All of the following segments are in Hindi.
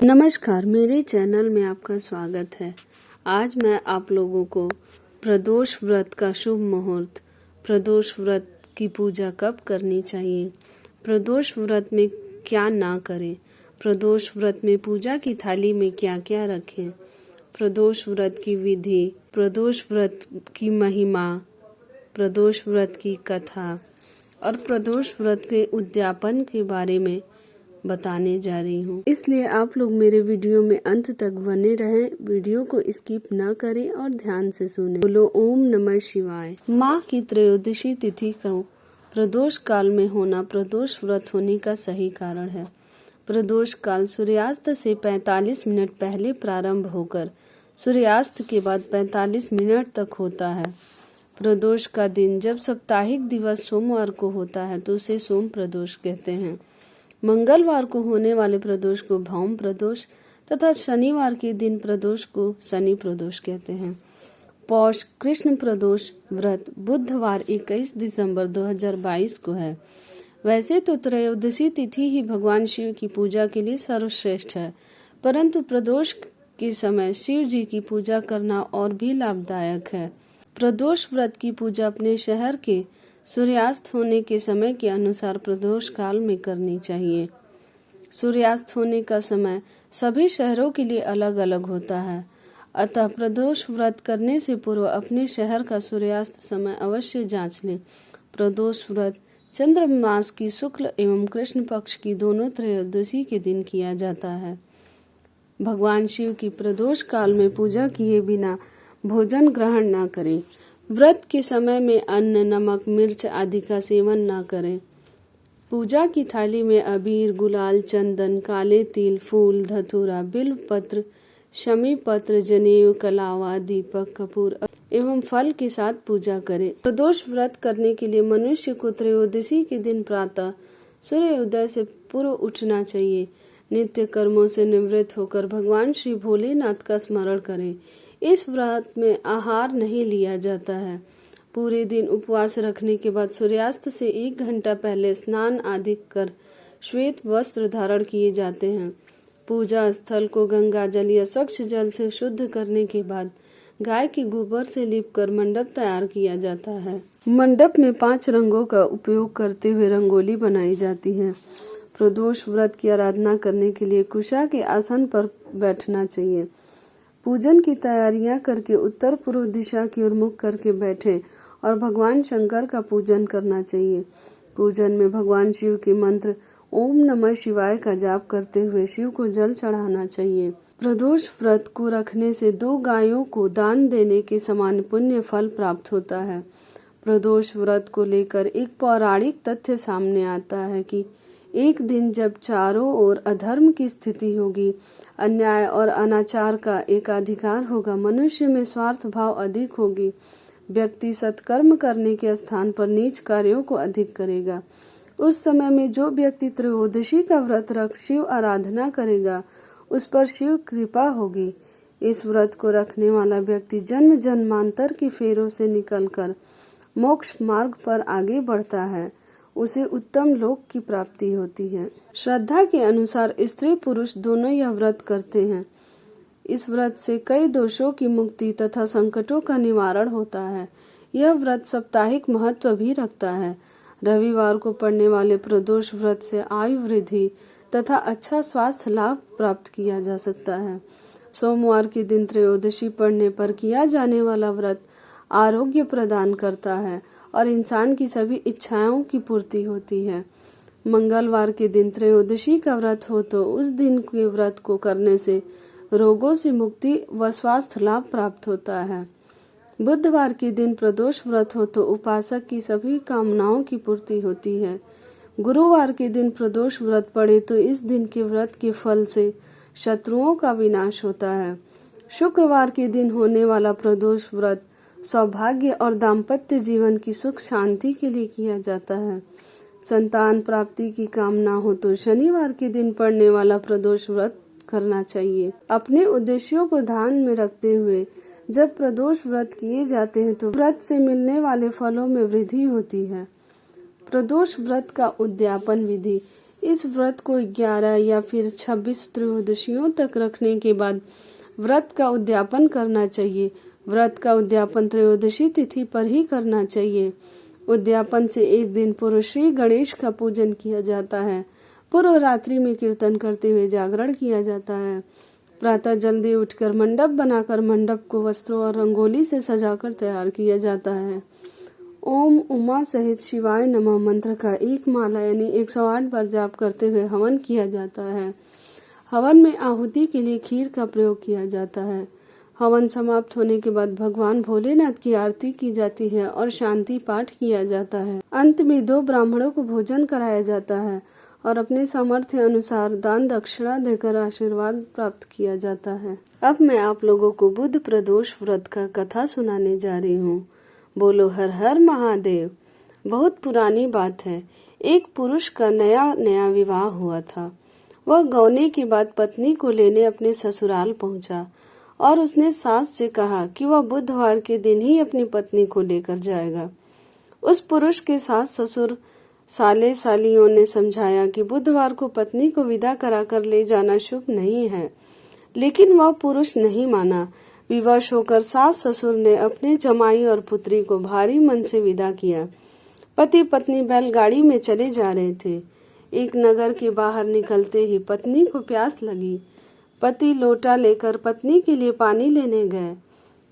नमस्कार, मेरे चैनल में आपका स्वागत है। आज मैं आप लोगों को प्रदोष व्रत का शुभ मुहूर्त, प्रदोष व्रत की पूजा कब करनी चाहिए, प्रदोष व्रत में क्या ना करें, प्रदोष व्रत में पूजा की थाली में क्या क्या रखें, प्रदोष व्रत की विधि, प्रदोष व्रत की महिमा, प्रदोष व्रत की कथा और प्रदोष व्रत के उद्यापन के बारे में बताने जा रही हूँ। इसलिए आप लोग मेरे वीडियो में अंत तक बने रहें, वीडियो को स्किप न करें और ध्यान से सुनें। बोलो ओम नमः शिवाय। माह की त्रयोदशी तिथि को प्रदोष काल में होना प्रदोष व्रत होने का सही कारण है। प्रदोष काल सूर्यास्त से 45 मिनट पहले प्रारंभ होकर सूर्यास्त के बाद 45 मिनट तक होता है। प्रदोष का दिन जब साप्ताहिक दिवस सोमवार को होता है तो उसे सोम प्रदोष कहते हैं। मंगलवार को होने वाले प्रदोष को भौम प्रदोष तथा शनिवार के दिन प्रदोष को शनि प्रदोष कहते हैं। पौष कृष्ण प्रदोष व्रत बुधवार 21 दिसंबर 2022 को है। वैसे तो त्रयोदशी तिथि ही भगवान शिव की पूजा के लिए सर्वश्रेष्ठ है, परंतु प्रदोष के समय शिव जी की पूजा करना और भी लाभदायक है। प्रदोष व्रत की पूजा अपने शहर के सूर्यास्त होने के समय के अनुसार प्रदोष काल में करनी चाहिए। सूर्यास्त होने का समय सभी शहरों के लिए अलग अलग होता है, अतः प्रदोष व्रत करने से पूर्व अपने शहर का सूर्यास्त समय अवश्य जांच लें। प्रदोष व्रत चंद्र मास की शुक्ल एवं कृष्ण पक्ष की दोनों त्रयोदशी के दिन किया जाता है। भगवान शिव की प्रदोष काल में पूजा किए बिना भोजन ग्रहण न करें। व्रत के समय में अन्न, नमक, मिर्च आदि का सेवन न करें। पूजा की थाली में अबीर, गुलाल, चंदन, काले तिल, फूल, धतूरा, बिल्व पत्र, शमी पत्र, जनेऊ, कलावा, दीपक, कपूर एवं फल के साथ पूजा करें। प्रदोष व्रत करने के लिए मनुष्य को त्रयोदशी के दिन प्रातः सूर्योदय से पूर्व उठना चाहिए। नित्य कर्मों से निवृत्त होकर भगवान श्री भोलेनाथ का स्मरण करें। इस व्रत में आहार नहीं लिया जाता है। पूरे दिन उपवास रखने के बाद सूर्यास्त से 1 घंटा पहले स्नान आदि कर श्वेत वस्त्र धारण किए जाते हैं। पूजा स्थल को गंगा जल या स्वच्छ जल से शुद्ध करने के बाद गाय के गोबर से लीपकर मंडप तैयार किया जाता है। मंडप में 5 रंगों का उपयोग करते हुए रंगोली बनाई जाती है। प्रदोष व्रत की आराधना करने के लिए कुशा के आसन पर बैठना चाहिए। पूजन की तैयारियां करके उत्तर पूर्व दिशा की ओर मुख करके बैठे और भगवान शंकर का पूजन करना चाहिए। पूजन में भगवान शिव के मंत्र ओम नमः शिवाय का जाप करते हुए शिव को जल चढ़ाना चाहिए। प्रदोष व्रत को रखने से 2 गायों को दान देने के समान पुण्य फल प्राप्त होता है। प्रदोष व्रत को लेकर एक पौराणिक तथ्य सामने आता है कि एक दिन जब चारों ओर अधर्म की स्थिति होगी, अन्याय और अनाचार का एकाधिकार होगा, मनुष्य में स्वार्थ भाव अधिक होगी, व्यक्ति सत्कर्म करने के स्थान पर नीच कार्यों को अधिक करेगा। उस समय में जो व्यक्ति त्रयोदशी का व्रत रख शिव आराधना करेगा, उस पर शिव कृपा होगी। इस व्रत को रखने वाला व्यक्ति जन्म जन्मांतर के फेरों से निकलकर मोक्ष मार्ग पर आगे बढ़ता है, उसे उत्तम लोक की प्राप्ति होती है। श्रद्धा के अनुसार स्त्री पुरुष दोनों यह व्रत करते हैं। इस व्रत से कई दोषों की मुक्ति तथा संकटों का निवारण होता है। यह व्रत साप्ताहिक महत्व भी रखता है। रविवार को पड़ने वाले प्रदोष व्रत से आयु वृद्धि तथा अच्छा स्वास्थ्य लाभ प्राप्त किया जा सकता है। सोमवार के दिन त्रयोदशी पड़ने पर किया जाने वाला व्रत आरोग्य प्रदान करता है और इंसान की सभी इच्छाओं की पूर्ति होती है। मंगलवार के दिन त्रयोदशी का व्रत हो तो उस दिन के व्रत को करने से रोगों से मुक्ति व स्वास्थ्य लाभ प्राप्त होता है। बुधवार के दिन प्रदोष व्रत हो तो उपासक की सभी कामनाओं की पूर्ति होती है। गुरुवार के दिन प्रदोष व्रत पड़े तो इस दिन के व्रत के फल से शत्रुओं का विनाश होता है। शुक्रवार के दिन होने वाला प्रदोष व्रत सौभाग्य और दाम्पत्य जीवन की सुख शांति के लिए किया जाता है। संतान प्राप्ति की कामना हो तो शनिवार के दिन पड़ने वाला प्रदोष व्रत करना चाहिए। अपने उद्देश्यों को ध्यान में रखते हुए जब प्रदोष व्रत किए जाते हैं तो व्रत से मिलने वाले फलों में वृद्धि होती है। प्रदोष व्रत का उद्यापन विधि। इस व्रत को 11 या फिर 26 त्रयोदशियों तक रखने के बाद व्रत का उद्यापन करना चाहिए। व्रत का उद्यापन त्रयोदशी तिथि पर ही करना चाहिए। उद्यापन से एक दिन पूर्व श्री गणेश का पूजन किया जाता है। पूर्व रात्रि में कीर्तन करते हुए जागरण किया जाता है। प्रातः जल्दी उठकर मंडप बनाकर मंडप को वस्त्रों और रंगोली से सजाकर तैयार किया जाता है। ओम उमा सहित शिवाय नमः मंत्र का एक माला यानी 108 बार जाप करते हुए हवन किया जाता है। हवन में आहुति के लिए खीर का प्रयोग किया जाता है। हवन समाप्त होने के बाद भगवान भोलेनाथ की आरती की जाती है और शांति पाठ किया जाता है। अंत में 2 ब्राह्मणों को भोजन कराया जाता है और अपने सामर्थ्य अनुसार दान दक्षिणा देकर आशीर्वाद प्राप्त किया जाता है। अब मैं आप लोगों को बुध प्रदोष व्रत का कथा सुनाने जा रही हूँ। बोलो हर हर महादेव। बहुत पुरानी बात है। एक पुरुष का नया नया विवाह हुआ था। वह गौने के बाद पत्नी को लेने अपने ससुराल पहुंचा और उसने सास से कहा कि वह बुधवार के दिन ही अपनी पत्नी को लेकर जाएगा। उस पुरुष के सास ससुर साले सालियों ने समझाया कि बुधवार को पत्नी को विदा कराकर ले जाना शुभ नहीं है, लेकिन वह पुरुष नहीं माना। विवश होकर सास ससुर ने अपने जमाई और पुत्री को भारी मन से विदा किया। पति पत्नी बैलगाड़ी में चले जा रहे थे। एक नगर के बाहर निकलते ही पत्नी को प्यास लगी। पति लोटा लेकर पत्नी के लिए पानी लेने गए।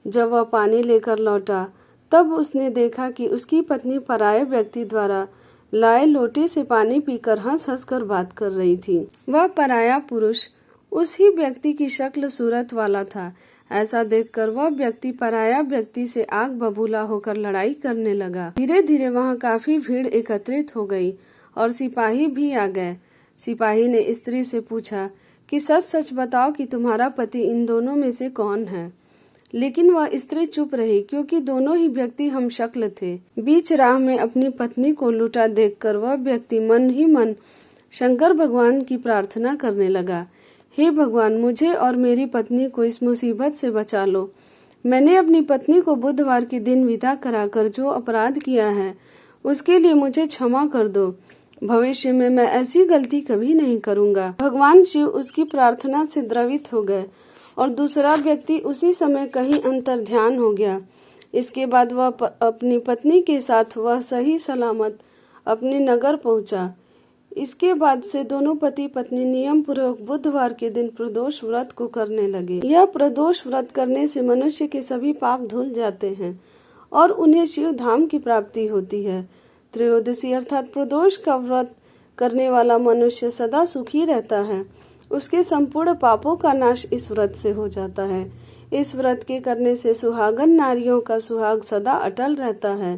जब वह पानी लेकर लौटा तब उसने देखा कि उसकी पत्नी पराये व्यक्ति द्वारा लाए लोटे से पानी पीकर हंस हंस कर बात कर रही थी। वह पराया पुरुष उसी व्यक्ति की शक्ल सूरत वाला था। ऐसा देखकर वह व्यक्ति पराया व्यक्ति से आग बबूला होकर लड़ाई करने लगा। धीरे धीरे वहां काफी भीड़ एकत्रित हो गई और सिपाही भी आ गए। सिपाही ने स्त्री से पूछा कि सच सच बताओ कि तुम्हारा पति इन दोनों में से कौन है। लेकिन वह स्त्री चुप रही, क्योंकि दोनों ही व्यक्ति हम शक्ल थे। बीच राह में अपनी पत्नी को लूटा देखकर वह व्यक्ति मन ही मन शंकर भगवान की प्रार्थना करने लगा। हे भगवान, मुझे और मेरी पत्नी को इस मुसीबत से बचा लो। मैंने अपनी पत्नी को बुधवार के दिन विदा कराकर जो अपराध किया है उसके लिए मुझे क्षमा कर दो। भविष्य में मैं ऐसी गलती कभी नहीं करूंगा। भगवान शिव उसकी प्रार्थना से द्रवित हो गए और दूसरा व्यक्ति उसी समय कहीं अंतर ध्यान हो गया। इसके बाद वह अपनी पत्नी के साथ वह सही सलामत अपने नगर पहुंचा। इसके बाद से दोनों पति पत्नी नियम पूर्वक बुधवार के दिन प्रदोष व्रत को करने लगे। यह प्रदोष व्रत करने से मनुष्य के सभी पाप धुल जाते हैं और उन्हें शिव धाम की प्राप्ति होती है। त्रयोदशी अर्थात प्रदोष का व्रत करने वाला मनुष्य सदा सुखी रहता है। उसके संपूर्ण पापों का नाश इस व्रत से हो जाता है। इस व्रत के करने से सुहागन नारियों का सुहाग सदा अटल रहता है।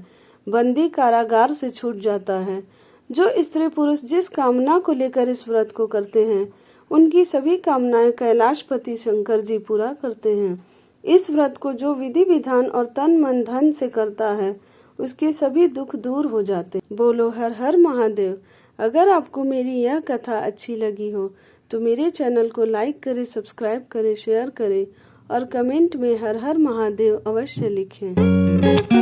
बंदी कारागार से छूट जाता है। जो स्त्री पुरुष जिस कामना को लेकर इस व्रत को करते हैं उनकी सभी कामनाएं कैलाशपति शंकर जी पूरा करते हैं। इस व्रत को जो विधि विधान और तन मन धन से करता है उसके सभी दुख दूर हो जाते। बोलो हर हर महादेव। अगर आपको मेरी यह कथा अच्छी लगी हो तो मेरे चैनल को लाइक करें, सब्सक्राइब करें, शेयर करें और कमेंट में हर हर महादेव अवश्य लिखें।